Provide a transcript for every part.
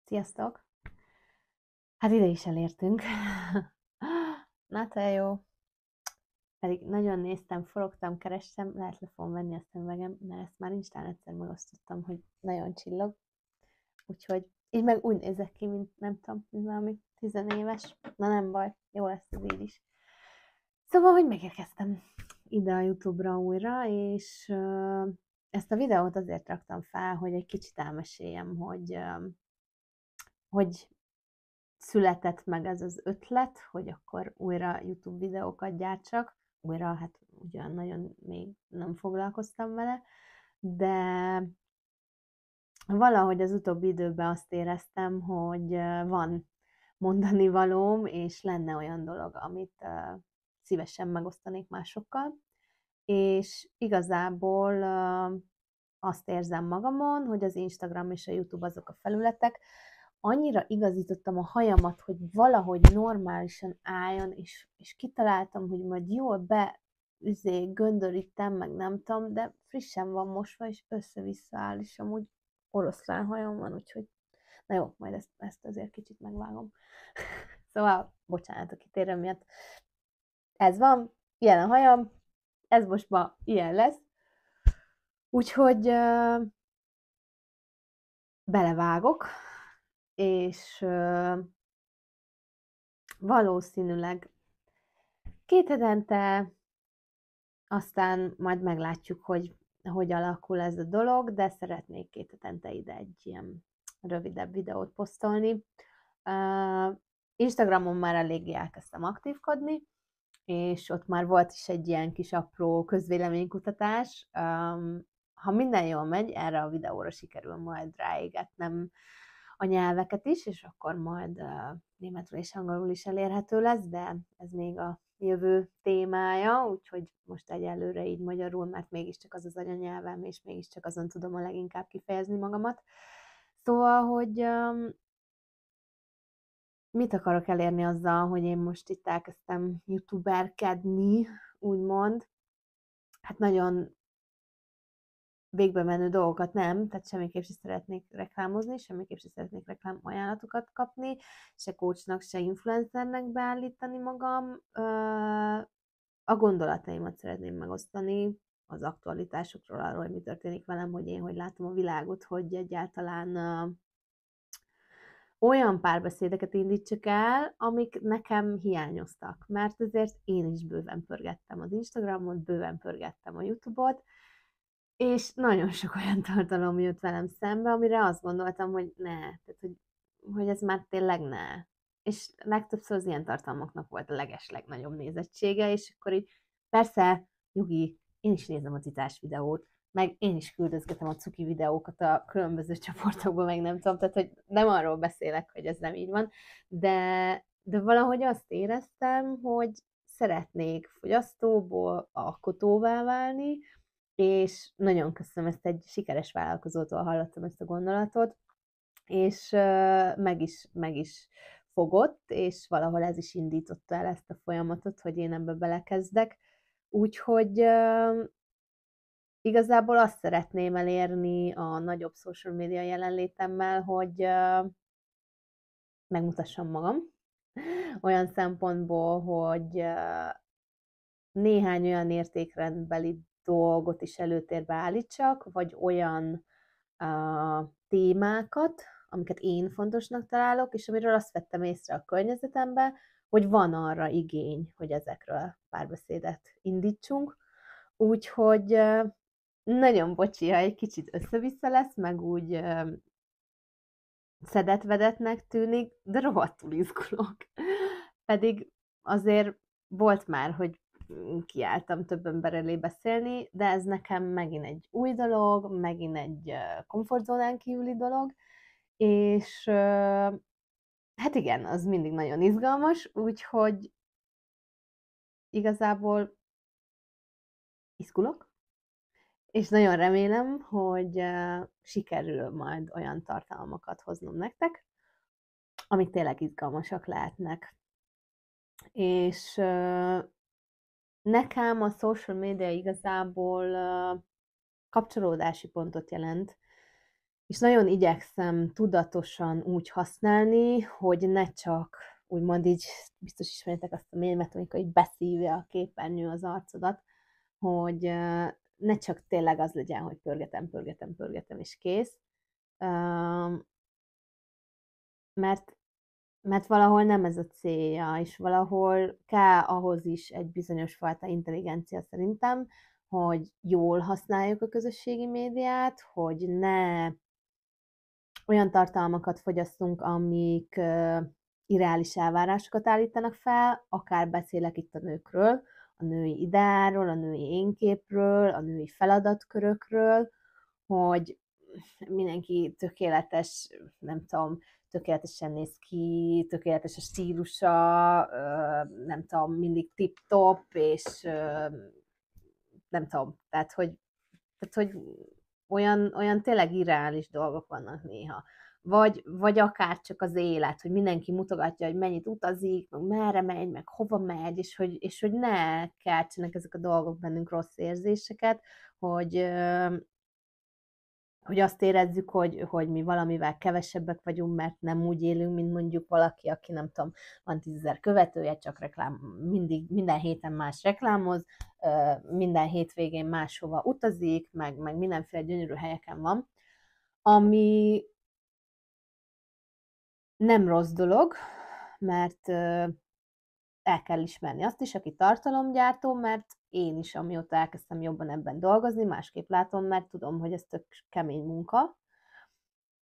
Sziasztok! Hát ide is elértünk. Na te jó. Pedig nagyon néztem, forogtam, kerestem, lehet le fogom venni a szemüvegem, mert ezt már Instán egyszer megosztottam, hogy nagyon csillog. Úgyhogy így meg úgy nézek ki, mint nem tudom, mint valami 10 éves. Na nem baj, jó lesz ez így is. Szóval, hogy megérkeztem ide a YouTube-ra újra, és ezt a videót azért raktam fel, hogy egy kicsit elmeséljem, hogy született meg ez az ötlet, hogy akkor újra YouTube videókat gyártsak. Újra, hát ugyan nagyon még nem foglalkoztam vele, de valahogy az utóbbi időben azt éreztem, hogy van mondani valóm, és lenne olyan dolog, amit szívesen megosztanék másokkal. És igazából azt érzem magamon, hogy az Instagram és a YouTube azok a felületek, annyira igazítottam a hajamat, hogy valahogy normálisan álljon, és kitaláltam, hogy majd jól göndörítem, meg nem tudom, de frissen van mosva, és össze-vissza áll, és amúgy oroszlán hajam van, úgyhogy na jó, majd ezt azért kicsit megvágom. Szóval, bocsánat a kitérő miatt. Ez van, ilyen a hajam, ez most ma ilyen lesz. Úgyhogy belevágok, és valószínűleg 2 hetente, aztán majd meglátjuk, hogy alakul ez a dolog, de szeretnék 2 hetente ide egy ilyen rövidebb videót posztolni. Instagramon már eléggé elkezdtem aktívkodni, és ott már volt is egy ilyen kis apró közvéleménykutatás. Ha minden jól megy, erre a videóra sikerül majd ráégetnem a nyelveket is, és akkor majd németül és angolul is elérhető lesz, de ez még a jövő témája, úgyhogy most egyelőre így magyarul, mert mégiscsak az az anyanyelvem, és mégiscsak azon tudom a leginkább kifejezni magamat. Szóval, hogy mit akarok elérni azzal, hogy én most itt elkezdtem youtuberkedni, úgymond. Hát nagyon végbe menő dolgokat nem, tehát semmiképp sem szeretnék reklámozni, semmiképp sem szeretnék reklámajánlatokat kapni, se coachnak, se influencernek beállítani magam. A gondolataimat szeretném megosztani, az aktualitásokról, arról, hogy mi történik velem, hogy én hogy látom a világot, hogy egyáltalán olyan párbeszédeket indítsak el, amik nekem hiányoztak, mert azért én is bőven pörgettem az Instagramot, bőven pörgettem a YouTube-ot, és nagyon sok olyan tartalom jött velem szembe, amire azt gondoltam, hogy ne, tehát hogy ez már tényleg ne. És legtöbbször az ilyen tartalmaknak volt a legeslegnagyobb nézettsége, és akkor így persze, Nyugi, én is nézem a titás videót, meg én is küldözgetem a cuki videókat a különböző csoportokba, meg nem tudom, tehát hogy nem arról beszélek, hogy ez nem így van, de valahogy azt éreztem, hogy szeretnék fogyasztóból alkotóvá válni, és nagyon köszönöm, ezt egy sikeres vállalkozótól hallottam ezt a gondolatot, és meg is fogott, és valahol ez is indította el ezt a folyamatot, hogy én ebbe belekezdek. Úgyhogy igazából azt szeretném elérni a nagyobb social media jelenlétemmel, hogy megmutassam magam, olyan szempontból, hogy néhány olyan értékrendbeli dolgot is előtérbe állítsak, vagy olyan témákat, amiket én fontosnak találok, és amiről azt vettem észre a környezetemben, hogy van arra igény, hogy ezekről párbeszédet indítsunk. Úgyhogy nagyon bocsi, ha egy kicsit össze-vissza lesz, meg úgy szedett-vedetnek tűnik, de rohadtul izgulok. Pedig azért volt már, hogy kiálltam több ember elé beszélni, de ez nekem megint egy új dolog, megint egy komfortzónán kívüli dolog, és hát igen, az mindig nagyon izgalmas, úgyhogy igazából izgulok, és nagyon remélem, hogy sikerül majd olyan tartalmakat hoznom nektek, amik tényleg izgalmasak lehetnek. És nekem a social media igazából kapcsolódási pontot jelent, és nagyon igyekszem tudatosan úgy használni, hogy ne csak, úgymond így, biztos ismeritek azt a mémet, amikor így beszívja a képernyő az arcodat, hogy ne csak tényleg az legyen, hogy pörgetem, és kész, mert, mert valahol nem ez a célja, és valahol kell ahhoz is egy bizonyos fajta intelligencia szerintem, hogy jól használjuk a közösségi médiát, hogy ne olyan tartalmakat fogyasztunk, amik irreális elvárásokat állítanak fel, akár beszélek itt a nőkről, a női ideáról, a női énképről, a női feladatkörökről, hogy mindenki tökéletes, nem tudom, tökéletesen néz ki, tökéletes a stílusa, nem tudom, mindig tip-top, és nem tudom, tehát hogy olyan tényleg irreális dolgok vannak néha. Vagy akár csak az élet, hogy mindenki mutogatja, hogy mennyit utazik, meg merre megy, meg hova megy, és hogy ne keltsenek ezek a dolgok bennünk rossz érzéseket, hogy azt érezzük, hogy mi valamivel kevesebbek vagyunk, mert nem úgy élünk, mint mondjuk valaki, aki nem tudom, van 10 000 követője, csak minden héten más reklámoz, minden hétvégén máshova utazik, meg mindenféle gyönyörű helyeken van, ami nem rossz dolog, mert el kell ismerni azt is, aki tartalomgyártó, mert én is, amióta elkezdtem jobban ebben dolgozni, másképp látom, mert tudom, hogy ez tök kemény munka.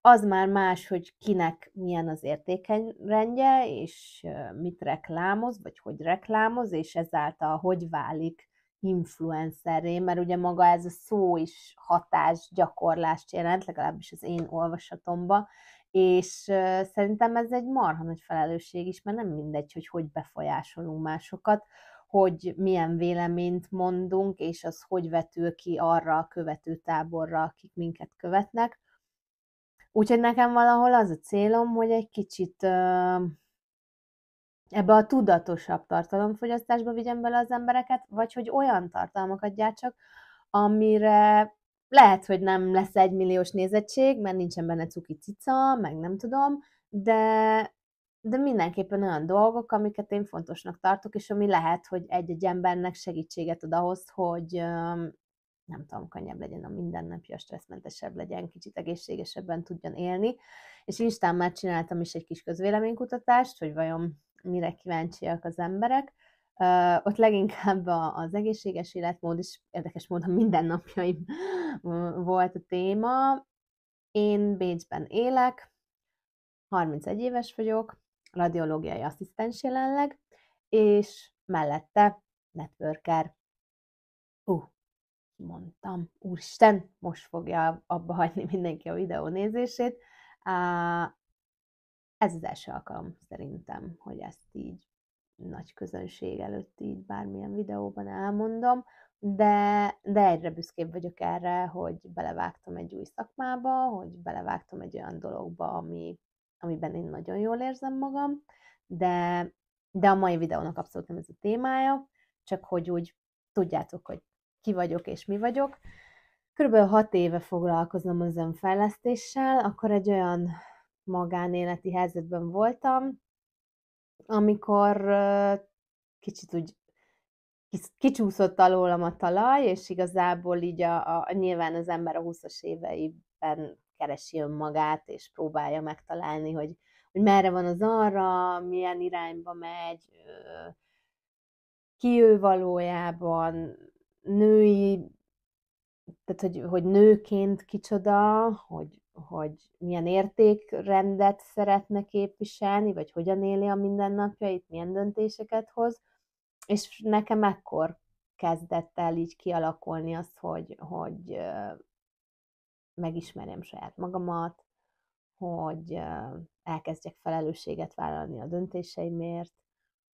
Az már más, hogy kinek milyen az értékrendje, és mit reklámoz, vagy hogy reklámoz, és ezáltal hogy válik influencerré, mert ugye maga ez a szó is hatásgyakorlást jelent, legalábbis az én olvasatomban, és szerintem ez egy marha nagy felelősség is, mert nem mindegy, hogy befolyásolunk másokat, hogy milyen véleményt mondunk, és az hogy vetül ki arra a követőtáborra, akik minket követnek. Úgyhogy nekem valahol az a célom, hogy egy kicsit ebbe a tudatosabb tartalomfogyasztásba vigyem bele az embereket, vagy hogy olyan tartalmakat gyártsak, amire lehet, hogy nem lesz 1 milliós nézettség, mert nincsen benne cuki cica, meg nem tudom, de mindenképpen olyan dolgok, amiket én fontosnak tartok, és ami lehet, hogy egy-egy embernek segítséget ad ahhoz, hogy nem tudom, könnyebb legyen a mindennapja, stresszmentesebb legyen, kicsit egészségesebben tudjon élni. És Instán már csináltam is egy kis közvéleménykutatást, hogy vajon mire kíváncsiak az emberek. Ott leginkább az egészséges életmód is, érdekes módon mindennapjaim volt a téma. Én Bécsben élek, 31 éves vagyok, radiológiai asszisztens jelenleg, és mellette networker. Mondtam, úristen, most fogja abba hagyni mindenki a videó nézését. Ez az első alkalom szerintem, hogy ezt így nagy közönség előtt így bármilyen videóban elmondom, de egyre büszkébb vagyok erre, hogy belevágtam egy új szakmába, hogy belevágtam egy olyan dologba, amiben én nagyon jól érzem magam, de a mai videónak abszolút nem ez a témája, csak hogy úgy tudjátok, hogy ki vagyok és mi vagyok. Körülbelül 6 éve foglalkozom az önfejlesztéssel, akkor egy olyan magánéleti helyzetben voltam, amikor kicsit úgy kicsúszott alólam a talaj, és igazából így nyilván az ember a 20-as éveiben keresi önmagát, és próbálja megtalálni, hogy merre van az arra, milyen irányba megy, ki ő valójában, tehát hogy nőként kicsoda, hogy milyen értékrendet szeretne képviselni, vagy hogyan éli a mindennapjait, milyen döntéseket hoz. És nekem ekkor kezdett el így kialakulni az, hogy megismerjem saját magamat, hogy elkezdjek felelősséget vállalni a döntéseimért,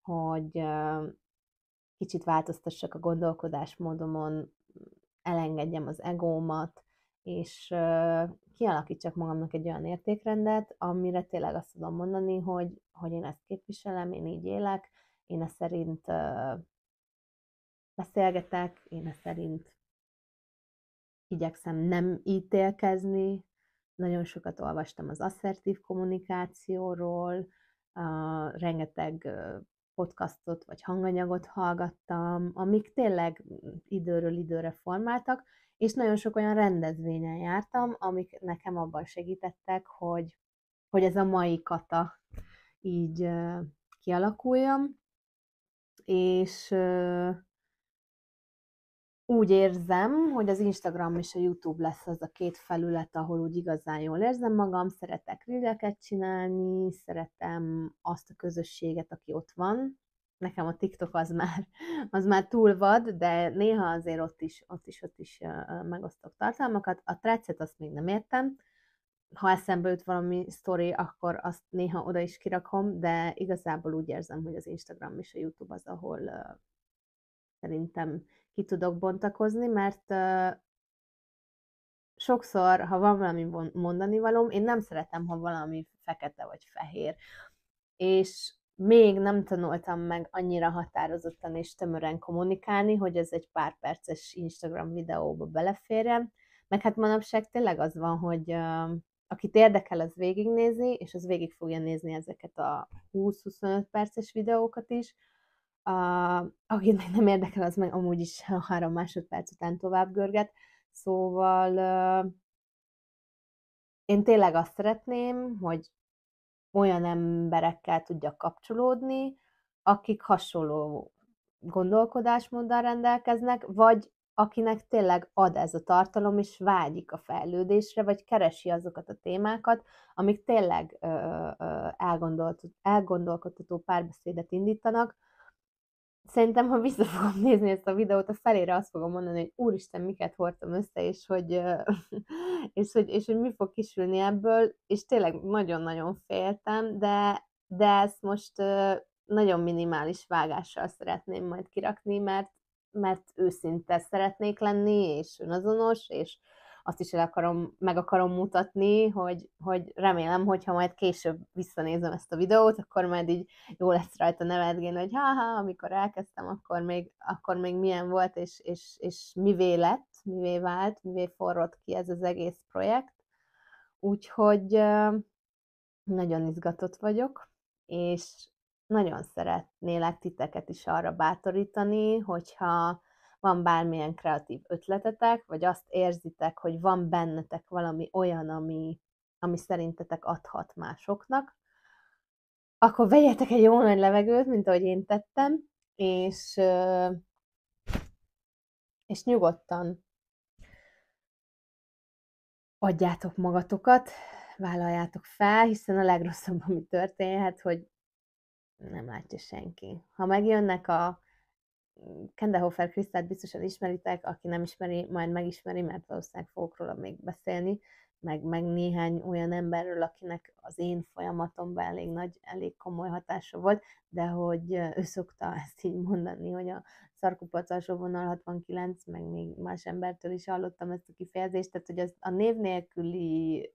hogy kicsit változtassak a gondolkodásmódomon, elengedjem az egómat, és kialakítsak magamnak egy olyan értékrendet, amire tényleg azt tudom mondani, hogy én ezt képviselem, én így élek, én ezt szerint beszélgetek, én ezt szerint igyekszem nem ítélkezni, nagyon sokat olvastam az asszertív kommunikációról, rengeteg podcastot vagy hanganyagot hallgattam, amik tényleg időről időre formáltak, és nagyon sok olyan rendezvényen jártam, amik nekem abban segítettek, hogy ez a mai kata így kialakuljon, és úgy érzem, hogy az Instagram és a YouTube lesz az a két felület, ahol úgy igazán jól érzem magam, szeretek rilleket csinálni, szeretem azt a közösséget, aki ott van. Nekem a TikTok az már túl vad, de néha azért ott is megosztok tartalmakat. A Threads-et azt még nem értem. Ha eszembe jut valami sztori, akkor azt néha oda is kirakom, de igazából úgy érzem, hogy az Instagram és a YouTube az, ahol szerintem ki tudok bontakozni, mert sokszor, ha van valami mondani valóm, én nem szeretem, ha valami fekete vagy fehér. És még nem tanultam meg annyira határozottan és tömören kommunikálni, hogy ez egy pár perces Instagram videóba beleférjen. Meg hát manapság tényleg az van, hogy akit érdekel, az végignézi, és az végig fogja nézni ezeket a 20-25 perces videókat is. Akit meg nem érdekel, az meg amúgy is 3 másodperc után tovább görget. Szóval én tényleg azt szeretném, hogy olyan emberekkel tudjak kapcsolódni, akik hasonló gondolkodásmóddal rendelkeznek, vagy akinek tényleg ad ez a tartalom, és vágyik a fejlődésre, vagy keresi azokat a témákat, amik tényleg elgondolkodtató párbeszédet indítanak. Szerintem, ha vissza fogom nézni ezt a videót, a felére azt fogom mondani, hogy úristen, miket hordtam össze, és hogy, és hogy mi fog kisülni ebből, és tényleg nagyon-nagyon féltem, de ezt most nagyon minimális vágással szeretném majd kirakni, mert őszinte szeretnék lenni, és önazonos, és azt is meg akarom mutatni, hogy remélem, hogyha majd később visszanézem ezt a videót, akkor majd így jó lesz rajta nevetgélni, hogy amikor elkezdtem, akkor még milyen volt, és mivé lett, mivé vált, mivé forrott ki ez az egész projekt. Úgyhogy nagyon izgatott vagyok, és nagyon szeretnélek titeket is arra bátorítani, hogyha van bármilyen kreatív ötletetek, vagy azt érzitek, hogy van bennetek valami olyan, ami szerintetek adhat másoknak, akkor vegyetek egy jó nagy levegőt, mint ahogy én tettem, és nyugodtan adjátok magatokat, vállaljátok fel, hiszen a legrosszabb, ami történhet, hogy nem látja senki. Ha megjönnek a Kendehofer Krisztát biztosan ismeritek, aki nem ismeri, majd megismeri, mert valószínűleg fogok róla még beszélni, meg néhány olyan emberről, akinek az én folyamatomban elég komoly hatása volt, de hogy ő szokta ezt így mondani, hogy a szarkupac alsó vonal 69, meg még más embertől is hallottam ezt a kifejezést, tehát hogy az a név nélküli,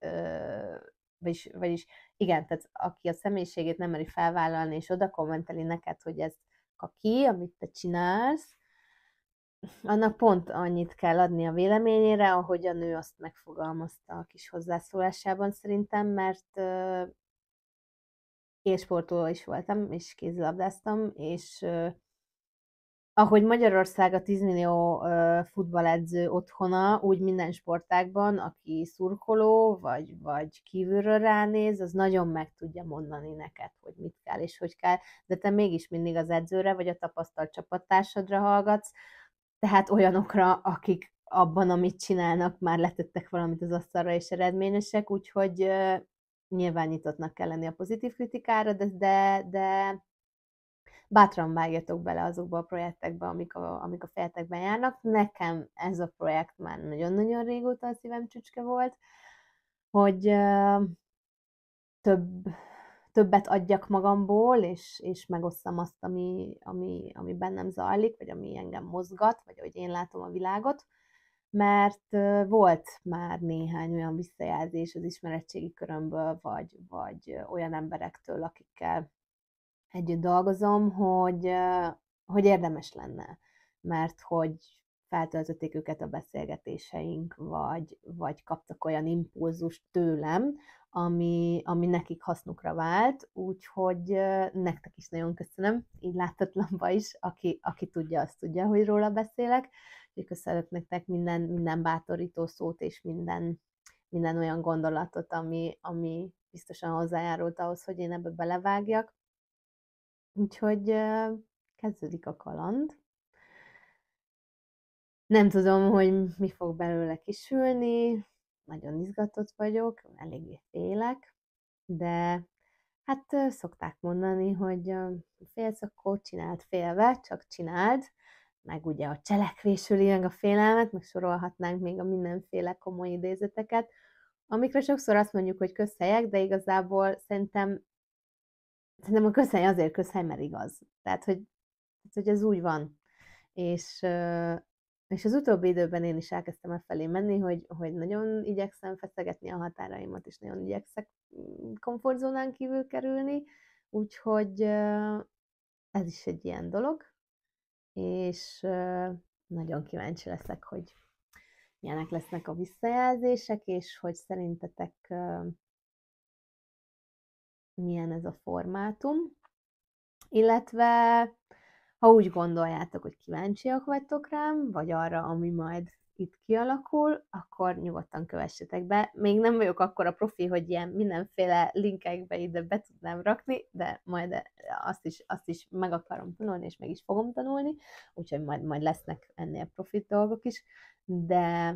vagyis igen, tehát aki a személyiségét nem meri felvállalni, és oda kommenteli neked, hogy ez kaki, amit te csinálsz, annak pont annyit kell adni a véleményére, ahogy a nő azt megfogalmazta a kis hozzászólásában szerintem, mert élsportoló is voltam, és kézilabdáztam, és ahogy Magyarország a 10 millió futballedző otthona, úgy minden sportágban, aki szurkoló, vagy kívülről ránéz, az nagyon meg tudja mondani neked, hogy mit kell és hogy kell, de te mégis mindig az edzőre, vagy a tapasztalt csapattársadra hallgatsz, tehát olyanokra, akik abban, amit csinálnak, már letettek valamit az asztalra és eredményesek, úgyhogy nyilván nyitottnak kell lenni a pozitív kritikára, de bátran vágjatok bele azokba a projektekbe, amik a fejetekben járnak. Nekem ez a projekt már nagyon-nagyon régóta a szívem csücske volt, hogy többet adjak magamból, és megosszam azt, ami bennem zajlik, vagy ami engem mozgat, vagy ahogy én látom a világot, mert volt már néhány olyan visszajelzés az ismeretségi körömből, vagy olyan emberektől, akikkel együtt dolgozom, hogy érdemes lenne, mert hogy feltöltötték őket a beszélgetéseink, vagy kaptak olyan impulzust tőlem, ami nekik hasznukra vált, úgyhogy nektek is nagyon köszönöm, így láthatatlanba is, aki tudja, azt tudja, hogy róla beszélek, és köszönök nektek minden bátorító szót, és minden olyan gondolatot, ami biztosan hozzájárult ahhoz, hogy én ebbe belevágjak. Úgyhogy kezdődik a kaland. Nem tudom, hogy mi fog belőle kisülni, nagyon izgatott vagyok, eléggé félek, de hát szokták mondani, hogy félsz, akkor csináld félve, csak csináld, meg ugye a cselekvés öli meg a félelmet, meg sorolhatnánk még a mindenféle komoly idézeteket, amikre sokszor azt mondjuk, hogy közhelyek, de igazából szerintem a közhely azért közhely, mert igaz. Tehát, hogy ez úgy van. És az utóbbi időben én is elkezdtem e felé menni, hogy nagyon igyekszem feszegetni a határaimat, és nagyon igyekszek komfortzónán kívül kerülni, úgyhogy ez is egy ilyen dolog, és nagyon kíváncsi leszek, hogy milyenek lesznek a visszajelzések, és hogy szerintetek milyen ez a formátum, illetve ha úgy gondoljátok, hogy kíváncsiak vagytok rám, vagy arra, ami majd itt kialakul, akkor nyugodtan kövessetek be. Még nem vagyok akkora profi, hogy ilyen mindenféle linkekbe ide be tudnám rakni, de majd azt is meg akarom tanulni, és meg is fogom tanulni, úgyhogy majd lesznek ennél profi dolgok is, de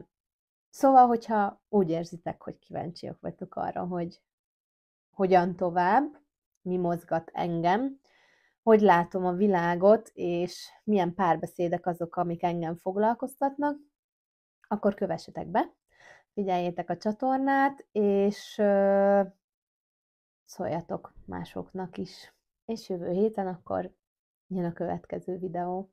szóval, hogyha úgy érzitek, hogy kíváncsiak vagytok arra, hogy hogyan tovább, mi mozgat engem, hogy látom a világot, és milyen párbeszédek azok, amik engem foglalkoztatnak, akkor kövessetek be, figyeljétek a csatornát, és szóljatok másoknak is. És jövő héten akkor jön a következő videó.